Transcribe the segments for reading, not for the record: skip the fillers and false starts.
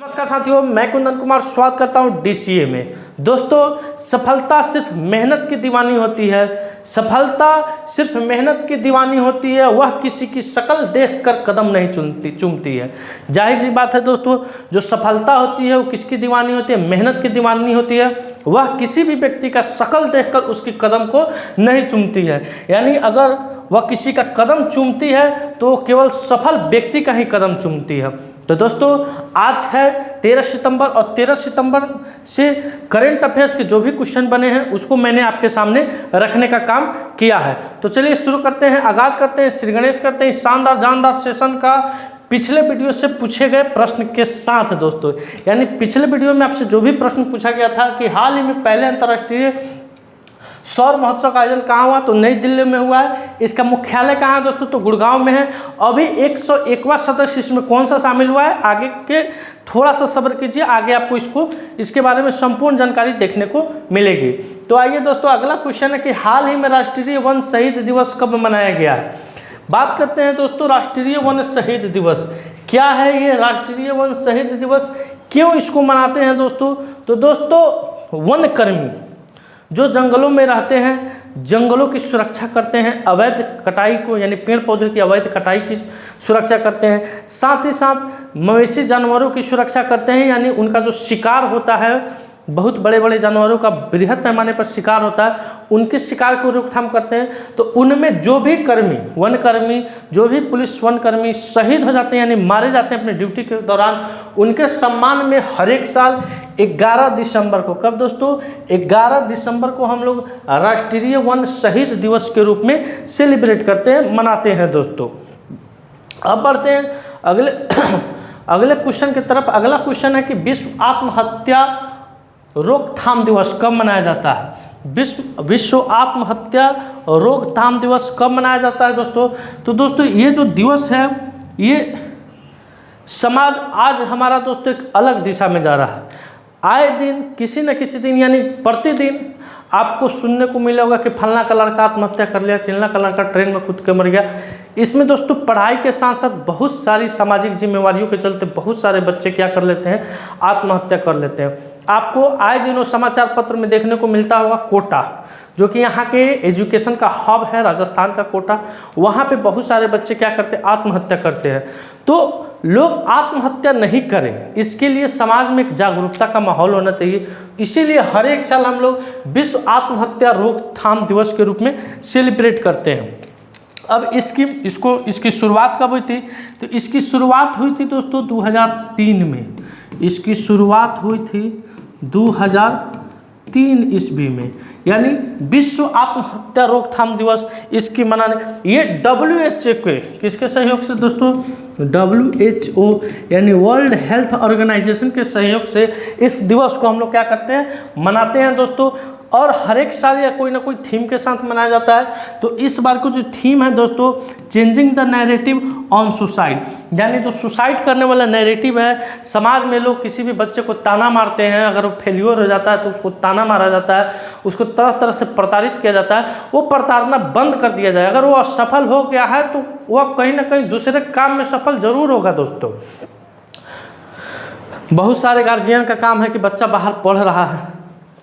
नमस्कार साथियों, मैं कुंदन कुमार स्वागत करता हूं डीसीए में। दोस्तों, सफलता सिर्फ मेहनत की दीवानी होती है। सफलता सिर्फ मेहनत की दीवानी होती है, वह किसी की शक्ल देखकर कदम नहीं चूमती है। जाहिर सी बात है दोस्तों, जो सफलता होती है वो किसकी दीवानी होती है? मेहनत की दीवानी होती है। वह किसी भी व्यक्ति का शक्ल देखकर उसकी कदम को नहीं चूमती है। यानी अगर वह किसी का कदम चूमती है तो केवल सफल व्यक्ति का ही कदम चूमती है। तो दोस्तों, आज है 13 सितंबर और 13 सितंबर से करंट अफेयर्स के जो भी क्वेश्चन बने हैं उसको मैंने आपके सामने रखने का काम किया है। तो चलिए शुरू करते हैं, आगाज़ करते हैं, श्री गणेश करते हैं शानदार जानदार सेशन का पिछले वीडियो से पूछे गए प्रश्न के साथ। दोस्तों, यानी पिछले वीडियो में आपसे जो भी प्रश्न पूछा गया था कि हाल ही में पहले अंतर्राष्ट्रीय सौर महोत्सव का आयोजन कहाँ हुआ, तो नई दिल्ली में हुआ है। इसका मुख्यालय कहाँ है दोस्तों, तो गुड़गांव में है। अभी 101वां सदस्य इसमें कौन सा शामिल हुआ है, आगे के थोड़ा सा सब्र कीजिए, आगे आपको इसके बारे में संपूर्ण जानकारी देखने को मिलेगी। तो आइए दोस्तों, अगला क्वेश्चन है कि हाल ही में राष्ट्रीय वन शहीद दिवस कब मनाया गया है। बात करते हैं दोस्तों राष्ट्रीय वन शहीद दिवस। क्या है ये राष्ट्रीय वन शहीद दिवस, क्यों इसको मनाते हैं दोस्तों? तो दोस्तों, वन कर्मी जो जंगलों में रहते हैं, जंगलों की सुरक्षा करते हैं, अवैध कटाई को यानी पेड़ पौधों की अवैध कटाई की सुरक्षा करते हैं, साथ ही साथ मवेशी जानवरों की सुरक्षा करते हैं। यानी उनका जो शिकार होता है, बहुत बड़े बड़े जानवरों का बृहद पैमाने पर शिकार होता है, उनके शिकार को रोकथाम करते हैं। तो उनमें जो भी कर्मी, वन कर्मी, जो भी पुलिस वन कर्मी शहीद हो जाते हैं यानी मारे जाते हैं अपने ड्यूटी के दौरान, उनके सम्मान में हर एक साल 11 दिसंबर को, कब दोस्तों, 11 दिसंबर को हम लोग राष्ट्रीय वन शहीद दिवस के रूप में सेलिब्रेट करते हैं, मनाते हैं दोस्तों। अब बढ़ते हैं अगले क्वेश्चन की तरफ। अगला क्वेश्चन है कि विश्व आत्महत्या रोकथाम दिवस कब मनाया जाता है। विश्व आत्महत्या रोकथाम दिवस कब मनाया जाता है दोस्तों? तो दोस्तों, ये जो दिवस है, ये समाज आज हमारा दोस्तों एक अलग दिशा में जा रहा है। आए दिन किसी न किसी दिन यानी प्रतिदिन आपको सुनने को मिला होगा कि फलना का लड़का आत्महत्या कर लिया, चिलना का लड़का ट्रेन में कूद के मर गया। इसमें दोस्तों पढ़ाई के साथ साथ बहुत सारी सामाजिक जिम्मेवारियों के चलते बहुत सारे बच्चे क्या कर लेते हैं, आत्महत्या कर लेते हैं। आपको आए दिनों समाचार पत्र में देखने को मिलता होगा कोटा, जो कि यहाँ के एजुकेशन का हब है, राजस्थान का कोटा। वहाँ पे बहुत सारे बच्चे क्या करते हैं, आत्महत्या करते हैं। तो लोग आत्महत्या नहीं करें, इसके लिए समाज में एक जागरूकता का माहौल होना चाहिए। इसीलिए हर एक साल हम लोग विश्व आत्महत्या रोकथाम दिवस के रूप में सेलिब्रेट करते हैं। अब इसकी शुरुआत कब हुई थी? तो इसकी शुरुआत हुई थी दोस्तों 2003 में। इसकी शुरुआत हुई थी 2003 ईस्वी में, यानी विश्व आत्महत्या रोकथाम दिवस इसकी मनाने, ये WHO के किसके सहयोग से दोस्तों, WHO यानी वर्ल्ड हेल्थ ऑर्गेनाइजेशन के सहयोग से इस दिवस को हम लोग क्या करते हैं, मनाते हैं दोस्तों। और हर एक साल या कोई ना कोई थीम के साथ मनाया जाता है। तो इस बार को जो थीम है दोस्तों, changing the narrative on suicide, यानी जो सुसाइड करने वाला नैरेटिव है, समाज में लोग किसी भी बच्चे को ताना मारते हैं, अगर वो फेल्योर हो जाता है तो उसको ताना मारा जाता है, उसको तरह तरह से प्रताड़ित किया जाता है, वो प्रताड़ना बंद कर दिया जाए। अगर वो असफल हो गया है तो वह कहीं ना कहीं दूसरे काम में सफल जरूर होगा दोस्तों। बहुत सारे गार्जियन का काम है कि बच्चा बाहर पढ़ रहा है,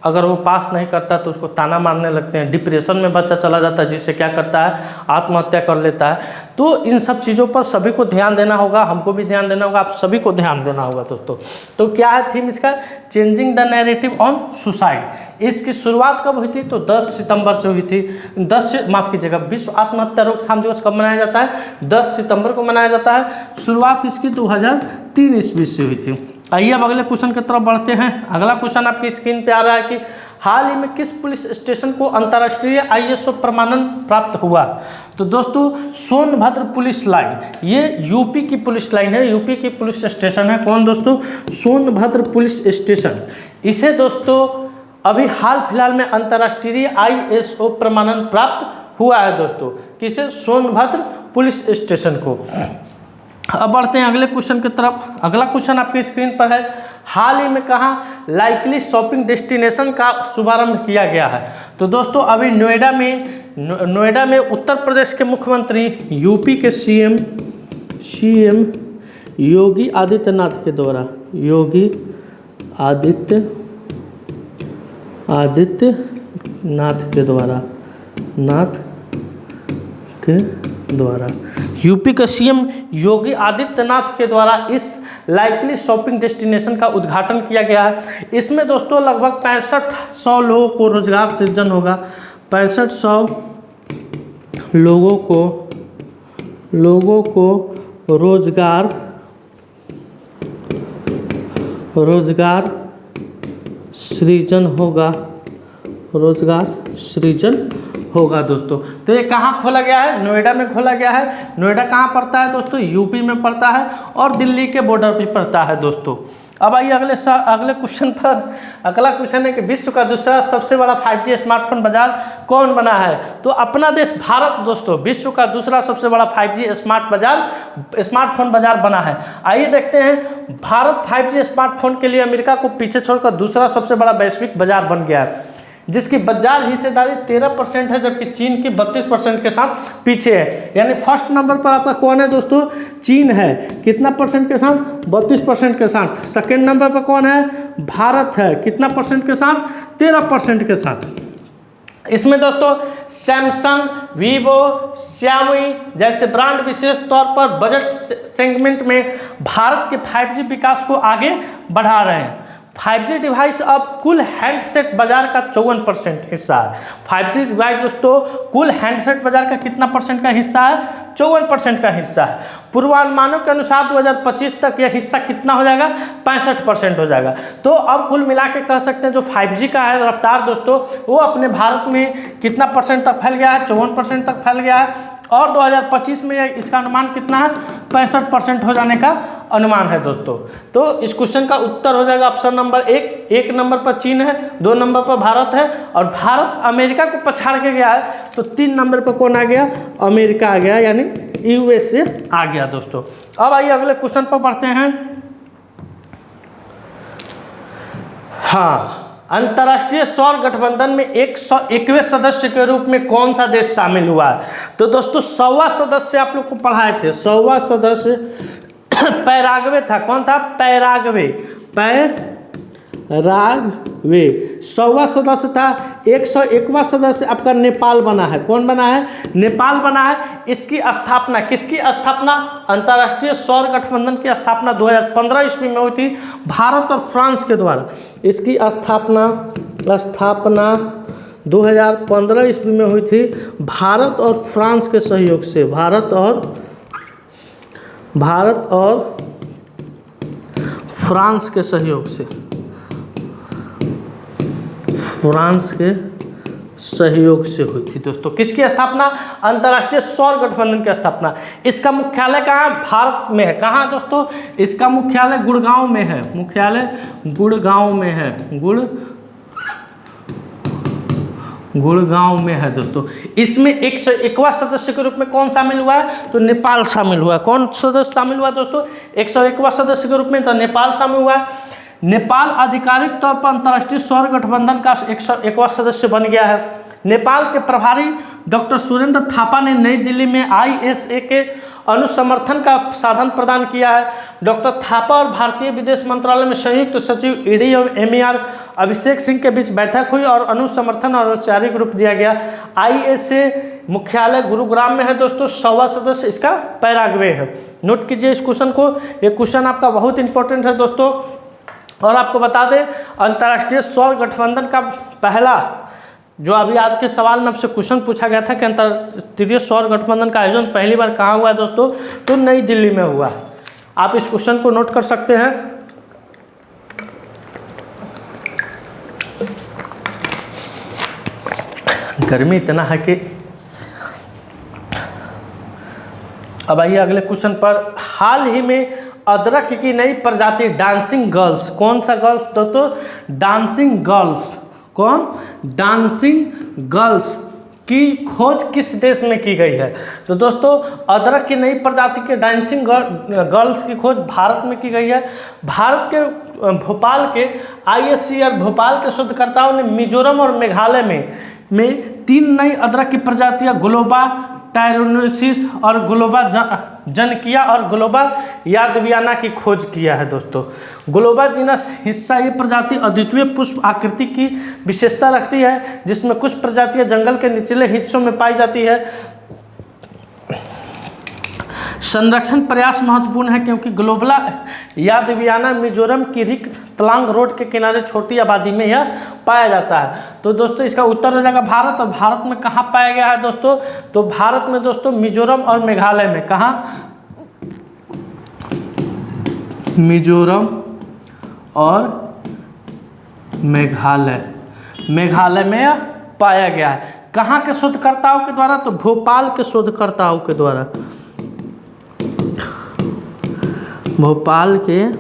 अगर वो पास नहीं करता तो उसको ताना मारने लगते हैं, डिप्रेशन में बच्चा चला जाता है, जिससे क्या करता है, आत्महत्या कर लेता है। तो इन सब चीज़ों पर सभी को ध्यान देना होगा, हमको भी ध्यान देना होगा, आप सभी को ध्यान देना होगा दोस्तों। तो क्या है थीम इसका, changing the narrative on suicide. इसकी शुरुआत कब हुई थी? तो 10 सितंबर से हुई थी। माफ़ कीजिएगा, विश्व आत्महत्या रोकथाम दिवस कब मनाया जाता है? 10 सितंबर को मनाया जाता है। शुरुआत इसकी 2003 ईस्वी से हुई थी। आइए अब अगले क्वेश्चन की तरफ बढ़ते हैं। अगला क्वेश्चन आपकी स्क्रीन पे आ रहा है कि हाल ही में किस पुलिस स्टेशन को अंतर्राष्ट्रीय ISO प्रमाणन प्राप्त हुआ? तो दोस्तों, सोनभद्र पुलिस लाइन, ये यूपी की पुलिस लाइन है, यूपी की पुलिस स्टेशन है। कौन दोस्तों? Sonbhadra police station. इसे दोस्तों अभी हाल फिलहाल में अंतर्राष्ट्रीय ISO प्रमाणन प्राप्त हुआ है दोस्तों। किसे? सोनभद्र पुलिस स्टेशन को। अब बढ़ते हैं अगले क्वेश्चन की तरफ। अगला क्वेश्चन आपकी स्क्रीन पर है, हाल ही में कहाँ लाइकली शॉपिंग डेस्टिनेशन का शुभारंभ किया गया है? तो दोस्तों अभी नोएडा में उत्तर प्रदेश के मुख्यमंत्री, यूपी के सीएम योगी आदित्यनाथ के द्वारा योगी आदित्यनाथ के द्वारा यूपी के सीएम योगी आदित्यनाथ के द्वारा इस लाइकली शॉपिंग डेस्टिनेशन का उद्घाटन किया गया है। इसमें दोस्तों लगभग 6500 लोगों को रोजगार सृजन होगा। 6500 लोगों को रोजगार सृजन होगा दोस्तों। तो ये कहाँ खोला गया है? नोएडा में खोला गया है। नोएडा कहाँ पड़ता है दोस्तों? यूपी में पड़ता है और दिल्ली के बॉर्डर पे पड़ता है दोस्तों। अब आइए अगले क्वेश्चन पर। अगला क्वेश्चन है कि विश्व का दूसरा सबसे बड़ा 5G स्मार्टफोन बाजार कौन बना है? तो अपना देश भारत दोस्तों विश्व का दूसरा सबसे बड़ा 5G स्मार्टफोन बाजार बना है। आइए देखते हैं, भारत 5G स्मार्टफोन के लिए अमेरिका को पीछे छोड़कर दूसरा सबसे बड़ा वैश्विक बाजार बन गया है, जिसकी बाजार हिस्सेदारी 13% है, जबकि चीन की 32% के साथ पीछे है। यानी फर्स्ट नंबर पर आपका कौन है दोस्तों? चीन है। कितना परसेंट के साथ? 32% के साथ। सेकेंड नंबर पर कौन है? भारत है। कितना परसेंट के साथ? 13% के साथ। इसमें दोस्तों सैमसंग, वीवो, श्यामी जैसे ब्रांड विशेष तौर पर बजट सेगमेंट में भारत के 5G विकास को आगे बढ़ा रहे हैं। 5G डिवाइस अब कुल हैंडसेट बाजार का 54% हिस्सा है। 5G डिवाइस दोस्तों कुल हैंडसेट बाजार का कितना परसेंट का हिस्सा है? 54% का हिस्सा है। पूर्वानुमानों के अनुसार 2025 तक यह हिस्सा कितना हो जाएगा? 65% हो जाएगा। तो अब कुल मिला के कह सकते हैं जो 5G का है रफ्तार दोस्तों वो अपने भारत में कितना परसेंट तक फैल गया है? 54% तक फैल गया है। और 2025 में इसका अनुमान कितना है? 65% हो जाने का अनुमान है दोस्तों। तो इस क्वेश्चन का उत्तर हो जाएगा ऑप्शन नंबर 1। 1 नंबर पर चीन है, 2 नंबर पर भारत है और भारत अमेरिका को पछाड़ के गया है। तो 3 नंबर पर कौन आ गया? अमेरिका आ गया, यानी USA आ गया दोस्तों। अब आइए अगले क्वेश्चन पर बढ़ते हैं। हाँ, अंतर्राष्ट्रीय सौर गठबंधन में 101वें सदस्य के रूप में कौन सा देश शामिल हुआ है? तो दोस्तों 100वां सदस्य आप लोग को पढ़ाए थे। 100वां सदस्य पैराग्वे था। कौन था? पैराग्वे। 100वां सदस्य था। 101वां सदस्य आपका नेपाल बना है। कौन बना है? नेपाल बना है। इसकी स्थापना किसकी स्थापना? अंतर्राष्ट्रीय सौर गठबंधन की स्थापना 2015 ईस्वी में हुई थी भारत और फ्रांस के द्वारा। इसकी स्थापना 2015 ईस्वी में हुई थी भारत और फ्रांस के सहयोग से। भारत और फ्रांस के सहयोग से। फ्रांस के सहयोग से हुई थी दोस्तों। किसकी स्थापना? अंतर्राष्ट्रीय सौर गठबंधन की स्थापना। इसका मुख्यालय कहाँ है? भारत में है। कहाँ दोस्तों? इसका मुख्यालय गुड़गांव में है। मुख्यालय गुड़गांव में है। गुड़गांव में है दोस्तों। इसमें 101वां सदस्य के रूप में कौन शामिल हुआ है? तो नेपाल शामिल हुआ है। कौन सदस्य शामिल हुआ दोस्तों? 101वां सदस्य के रूप में तो नेपाल शामिल हुआ है। नेपाल आधिकारिक तौर पर अंतर्राष्ट्रीय सौर गठबंधन का 101वां सदस्य बन गया है। नेपाल के प्रभारी डॉक्टर सुरेंद्र थापा ने नई दिल्ली में ISA के अनुसमर्थन का साधन प्रदान किया है। डॉक्टर थापा और भारतीय विदेश मंत्रालय में संयुक्त सचिव ED एवं MER अभिषेक सिंह के बीच बैठक हुई और अनुसमर्थन और औपचारिक रूप दिया गया। ISA मुख्यालय गुरुग्राम में है दोस्तों। 100वां सदस्य इसका पैराग्वे है। नोट कीजिए इस क्वेश्चन को। ये क्वेश्चन आपका बहुत इंपॉर्टेंट है दोस्तों। और आपको बता दें अंतर्राष्ट्रीय सौर गठबंधन का पहला जो अभी आज के सवाल में आपसे क्वेश्चन पूछा गया था कि अंतर्राष्ट्रीय सौर गठबंधन का आयोजन पहली बार कहाँ हुआ है दोस्तों? तो नई दिल्ली में हुआ। आप इस क्वेश्चन को नोट कर सकते हैं। गर्मी इतना है कि अब आइए अगले क्वेश्चन पर। हाल ही में अदरक की नई प्रजाति डांसिंग गर्ल्स, कौन सा गर्ल्स दोस्तों? Dancing girls. कौन? डांसिंग गर्ल्स की खोज किस देश में की गई है? तो दोस्तों अदरक की नई प्रजाति के डांसिंग गर्ल्स की खोज भारत में की गई है। भारत के भोपाल के ISCR भोपाल के शोधकर्ताओं ने मिजोरम और मेघालय में 3 नई अदरक की प्रजातियां ग्लोबा टायरोनोसिस और ग्लोबा जनकिया और ग्लोबा यादवियाना की खोज किया है दोस्तों। ग्लोबा जीनस हिस्सा ये प्रजाति अद्वितीय पुष्प आकृति की विशेषता रखती है, जिसमें कुछ प्रजातियां जंगल के निचले हिस्सों में पाई जाती है। संरक्षण प्रयास महत्वपूर्ण है क्योंकि ग्लोबला यादवियाना मिजोरम की रिक्त तलांग रोड के किनारे छोटी आबादी में यह पाया जाता है। तो दोस्तों इसका उत्तर हो जाएगा भारत। और भारत में कहाँ पाया गया है दोस्तों? तो भारत में दोस्तों मिजोरम और मेघालय में। कहाँ? मिजोरम और मेघालय में पाया गया है। कहाँ के शोधकर्ताओं के द्वारा? तो भोपाल के शोधकर्ताओं के द्वारा। भोपाल के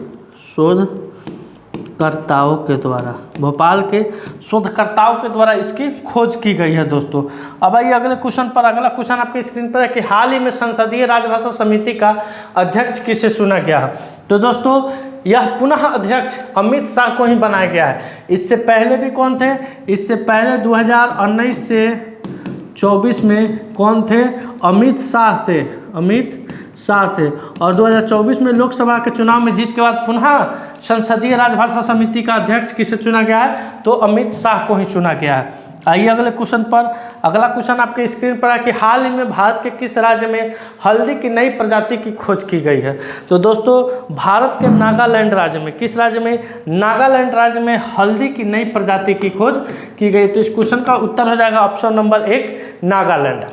शोधकर्ताओं के द्वारा इसकी खोज की गई है दोस्तों। अब आइए अगले क्वेश्चन पर। अगला क्वेश्चन आपके स्क्रीन पर है कि हाल ही में संसदीय राजभाषा समिति का अध्यक्ष किसे चुना गया है? तो दोस्तों यह पुनः अध्यक्ष अमित शाह को ही बनाया गया है। इससे पहले भी कौन थे? इससे पहले 2019 से 24 में कौन थे? अमित शाह थे। और 2024 में लोकसभा के चुनाव में जीत के बाद पुनः संसदीय राजभाषा समिति का अध्यक्ष किसे चुना गया है? तो अमित शाह को ही चुना गया है। आइए अगले क्वेश्चन पर। अगला क्वेश्चन आपके स्क्रीन पर है कि हाल ही में भारत के किस राज्य में हल्दी की नई प्रजाति की खोज की गई है? तो दोस्तों भारत के नागालैंड राज्य में। किस राज्य में? नागालैंड राज्य में हल्दी की नई प्रजाति की खोज की गई। तो इस क्वेश्चन का उत्तर हो जाएगा ऑप्शन नंबर 1 नागालैंड।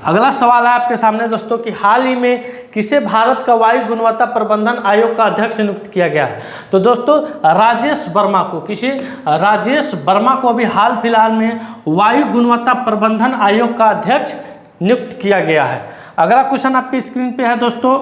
अगला सवाल है आपके सामने दोस्तों कि हाल ही में किसे भारत का वायु गुणवत्ता प्रबंधन आयोग का अध्यक्ष नियुक्त किया गया है? तो दोस्तों राजेश वर्मा को। किसे? राजेश वर्मा को अभी हाल फिलहाल में वायु गुणवत्ता प्रबंधन आयोग का अध्यक्ष नियुक्त किया गया है। अगला क्वेश्चन आपके स्क्रीन पे है दोस्तों।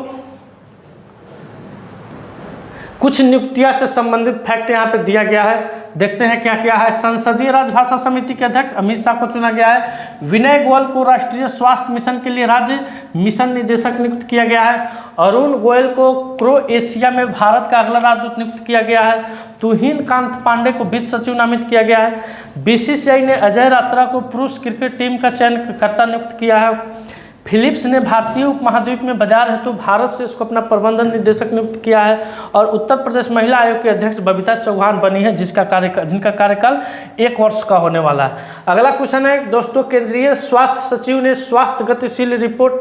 कुछ नियुक्तियां से संबंधित फैक्ट यहाँ पे दिया गया है, देखते हैं क्या क्या है। संसदीय राजभाषा समिति के अध्यक्ष अमित शाह को चुना गया है। विनय गोयल को राष्ट्रीय स्वास्थ्य मिशन के लिए राज्य मिशन निदेशक नियुक्त किया गया है। अरुण गोयल को क्रोएशिया में भारत का अगला राजदूत नियुक्त किया गया है। तुहिन कांत पांडे को वित्त सचिव नामित किया गया है। बीसीसीआई ने अजय रात्रा को पुरुष क्रिकेट टीम का चयनकर्ता नियुक्त किया है। फिलिप्स ने भारतीय उपमहाद्वीप में बाजार हेतु भारत से इसको अपना प्रबंधन निदेशक नियुक्त किया है। और उत्तर प्रदेश महिला आयोग के अध्यक्ष बबीता चौहान बनी है, जिनका कार्यकाल 1 वर्ष का होने वाला है। अगला क्वेश्चन है दोस्तों, केंद्रीय स्वास्थ्य सचिव ने स्वास्थ्य गतिशील रिपोर्ट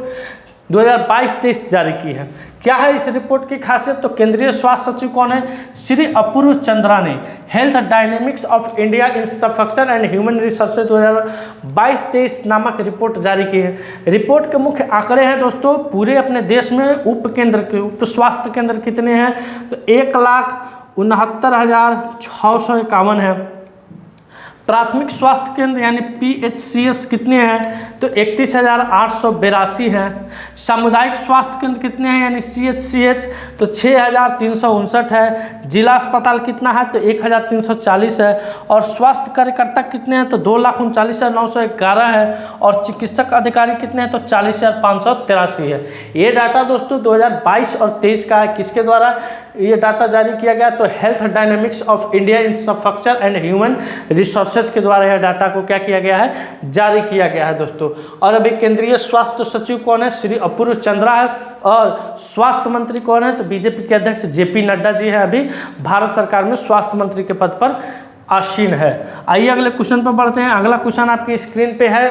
2022-23 जारी की है। क्या है इस रिपोर्ट की खासियत? तो केंद्रीय स्वास्थ्य सचिव कौन है? श्री अपूर्व चंद्रा ने health dynamics of India infrastructure and human resources 2022-23 नामक रिपोर्ट जारी की है। रिपोर्ट के मुख्य आंकड़े हैं दोस्तों, पूरे अपने देश में उप स्वास्थ्य केंद्र कितने हैं? तो 1,69,651 है। प्राथमिक स्वास्थ्य केंद्र यानी PHCS कितने हैं? तो 31,882 हैं। सामुदायिक स्वास्थ्य केंद्र कितने हैं यानी CHCH? तो 6,359 है। जिला अस्पताल कितना है? तो 1,340 है। और स्वास्थ्य कार्यकर्ता कितने हैं? तो 2,39,911 है। और चिकित्सक अधिकारी कितने हैं? तो 40,583 है। ये डाटा दोस्तों 2022 और 23 का है। किसके द्वारा ये डाटा जारी किया गया? तो health dynamics of India infrastructure and human resources के द्वारा यह डाटा को क्या किया गया है? जारी किया गया है दोस्तों। और अभी केंद्रीय स्वास्थ्य सचिव कौन है? श्री अपूर्व चंद्रा है। और स्वास्थ्य मंत्री कौन है? तो बीजेपी के अध्यक्ष JP नड्डा जी है, अभी भारत सरकार में स्वास्थ्य मंत्री के पद पर आसीन है। आइए अगले क्वेश्चन पर बढ़ते हैं। अगला क्वेश्चन आपकी स्क्रीन पे है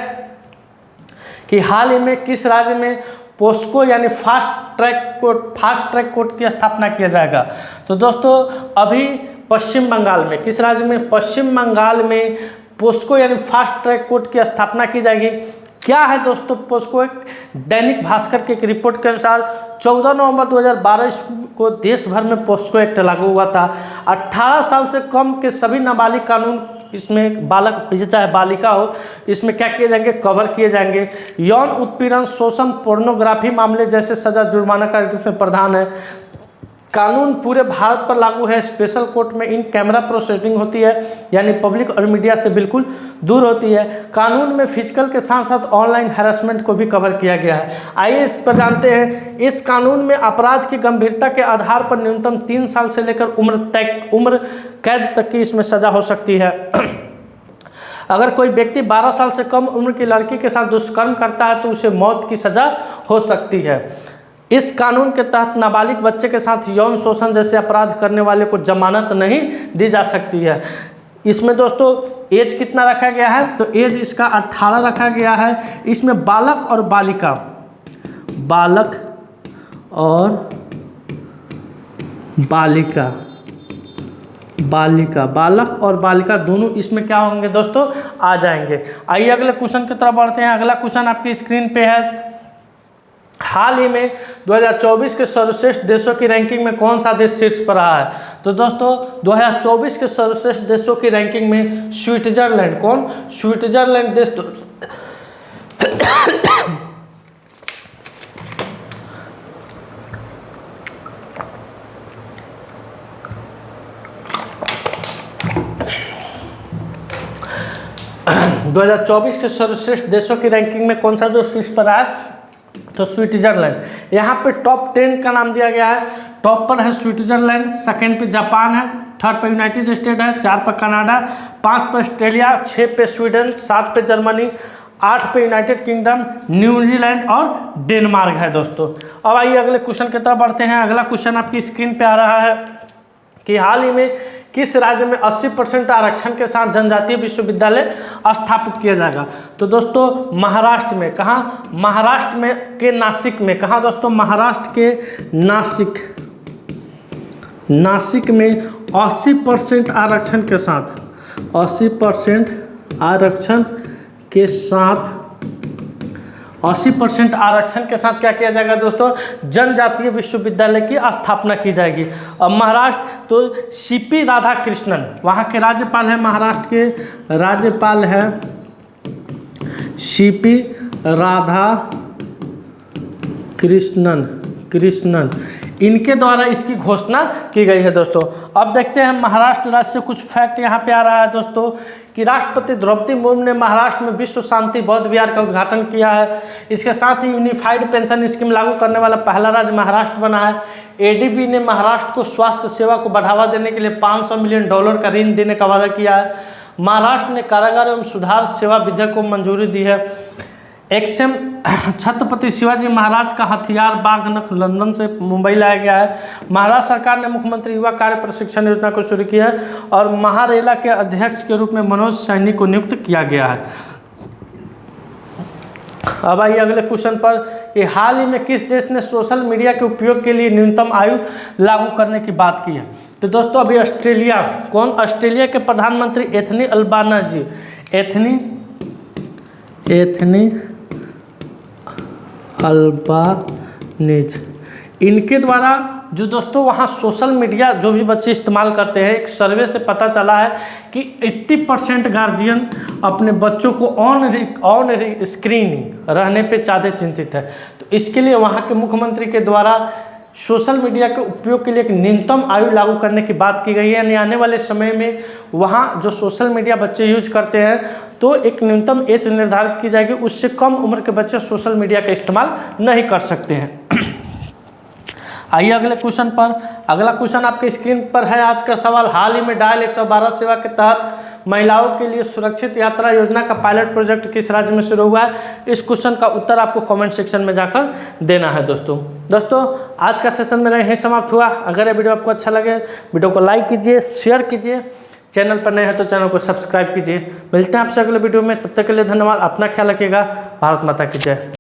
कि हाल ही में किस राज्य में पोस्को यानी फास्ट ट्रैक कोर्ट की स्थापना किया जाएगा? तो दोस्तों अभी पश्चिम बंगाल में, किस राज्य में? पश्चिम बंगाल में पोस्को यानी फास्ट ट्रैक कोर्ट की स्थापना की जाएगी। क्या है दोस्तों पोस्को एक्ट? दैनिक भास्कर के एक रिपोर्ट के अनुसार 14 नवंबर 2012 को देश भर में पोस्को एक्ट लागू हुआ था। 18 साल से कम के सभी नाबालिग कानून, इसमें बालक चाहे बालिका हो, इसमें क्या किए जाएंगे? कवर किए जाएंगे। यौन उत्पीड़न, शोषण, पोर्नोग्राफी मामले जैसे सजा जुर्माना का इसमें प्रावधान है। कानून पूरे भारत पर लागू है। स्पेशल कोर्ट में इन कैमरा प्रोसेसिंग होती है, यानी पब्लिक और मीडिया से बिल्कुल दूर होती है। कानून में फिजिकल के साथ साथ ऑनलाइन हैरेसमेंट को भी कवर किया गया है। आइए इस पर जानते हैं। इस कानून में अपराध की गंभीरता के आधार पर न्यूनतम 3 साल से लेकर उम्र कैद तक की इसमें सजा हो सकती है। अगर कोई व्यक्ति 12 साल से कम उम्र की लड़की के साथ दुष्कर्म करता है तो उसे मौत की सज़ा हो सकती है। इस कानून के तहत नाबालिग बच्चे के साथ यौन शोषण जैसे अपराध करने वाले को जमानत नहीं दी जा सकती है। इसमें दोस्तों एज कितना रखा गया है, तो एज इसका 18 रखा गया है। इसमें बालक और बालिका, बालक और बालिका, बालक और बालिका दोनों इसमें क्या होंगे दोस्तों, आ जाएंगे। आइए अगले क्वेश्चन की तरफ बढ़ते हैं। अगला क्वेश्चन आपकी स्क्रीन पे है। हाल ही में 2024 के सर्वश्रेष्ठ देशों की रैंकिंग में कौन सा देश शीर्ष पर रहा है? तो दोस्तों 2024 के सर्वश्रेष्ठ देशों की रैंकिंग में स्विट्जरलैंड, कौन? स्विट्जरलैंड देश 2024 के सर्वश्रेष्ठ देशों की रैंकिंग में कौन सा देश शीर्ष पर रहा है? तो स्विट्जरलैंड। यहाँ पे टॉप 10 का नाम दिया गया है। टॉप पर है स्विट्जरलैंड, सेकंड पे जापान है, थर्ड पे यूनाइटेड स्टेट है, 4 पर कनाडा, 5 पे ऑस्ट्रेलिया, 6 पे स्वीडन, 7 पे जर्मनी, 8 पे यूनाइटेड किंगडम, न्यूजीलैंड और डेनमार्क है दोस्तों। अब आइए अगले क्वेश्चन की तरफ बढ़ते हैं। अगला क्वेश्चन आपकी स्क्रीन पे आ रहा है कि हाल ही में किस राज्य में 80% आरक्षण के साथ जनजातीय विश्वविद्यालय स्थापित किया जाएगा? तो दोस्तों महाराष्ट्र में, कहाँ? महाराष्ट्र में के नासिक में। कहाँ दोस्तों? महाराष्ट्र के नासिक में 80% आरक्षण के साथ, 80% आरक्षण के साथ, 80% आरक्षण के साथ क्या किया जाएगा दोस्तों? जनजातीय विश्वविद्यालय की स्थापना की जाएगी। अब महाराष्ट्र तो सीपी राधाकृष्णन वहाँ के राज्यपाल है। महाराष्ट्र के राज्यपाल है सीपी कृष्णन, इनके द्वारा इसकी घोषणा की गई है दोस्तों। अब देखते हैं महाराष्ट्र राज्य से कुछ फैक्ट यहाँ पे आ रहा है दोस्तों कि राष्ट्रपति द्रौपदी मुर्मू ने महाराष्ट्र में विश्व शांति बौद्ध विहार का उद्घाटन किया है। इसके साथ ही यूनिफाइड पेंशन स्कीम लागू करने वाला पहला राज्य महाराष्ट्र बना है। एडीबी ने महाराष्ट्र को स्वास्थ्य सेवा को बढ़ावा देने के लिए $500 मिलियन का ऋण देने का वादा किया है। महाराष्ट्र ने कारागार एवं सुधार सेवा विधेयक को मंजूरी दी है। एक्सएम छत्रपति शिवाजी महाराज का हथियार बाघ नख लंदन से मुंबई लाया गया है। महाराष्ट्र सरकार ने मुख्यमंत्री युवा कार्य प्रशिक्षण योजना को शुरू किया है और महारेला के अध्यक्ष के रूप में मनोज सैनी को नियुक्त किया गया है। अब आइए अगले क्वेश्चन पर कि हाल ही में किस देश ने सोशल मीडिया के उपयोग के लिए न्यूनतम आयु लागू करने की बात की है? तो दोस्तों अभी ऑस्ट्रेलिया, कौन? ऑस्ट्रेलिया के प्रधानमंत्री एंथनी अल्बानीज़, एंथनी अल्बानीज़, इनके द्वारा जो दोस्तों वहाँ सोशल मीडिया जो भी बच्चे इस्तेमाल करते हैं, एक सर्वे से पता चला है कि 80% गार्जियन अपने बच्चों को ऑन स्क्रीनिंग रहने पे ज़्यादा चिंतित है। तो इसके लिए वहाँ के मुख्यमंत्री के द्वारा सोशल मीडिया के उपयोग के लिए एक न्यूनतम आयु लागू करने की बात की गई है। यानी आने वाले समय में वहाँ जो सोशल मीडिया बच्चे यूज करते हैं तो एक न्यूनतम एज निर्धारित की जाएगी, उससे कम उम्र के बच्चे सोशल मीडिया का इस्तेमाल नहीं कर सकते हैं। आइए अगले क्वेश्चन पर। अगला क्वेश्चन आपके स्क्रीन पर है। आज का सवाल, हाल ही में डायल 112 सेवा के तहत महिलाओं के लिए सुरक्षित यात्रा योजना का पायलट प्रोजेक्ट किस राज्य में शुरू हुआ है? इस क्वेश्चन का उत्तर आपको कमेंट सेक्शन में जाकर देना है दोस्तों आज का सेशन मेरा यहीं समाप्त हुआ। अगर ये वीडियो आपको अच्छा लगे, वीडियो को लाइक कीजिए, शेयर कीजिए, चैनल पर नए हैं तो चैनल को सब्सक्राइब कीजिए। मिलते हैं आपसे अगले वीडियो में, तब तक के लिए धन्यवाद। अपना ख्याल रखिएगा। भारत माता की जय।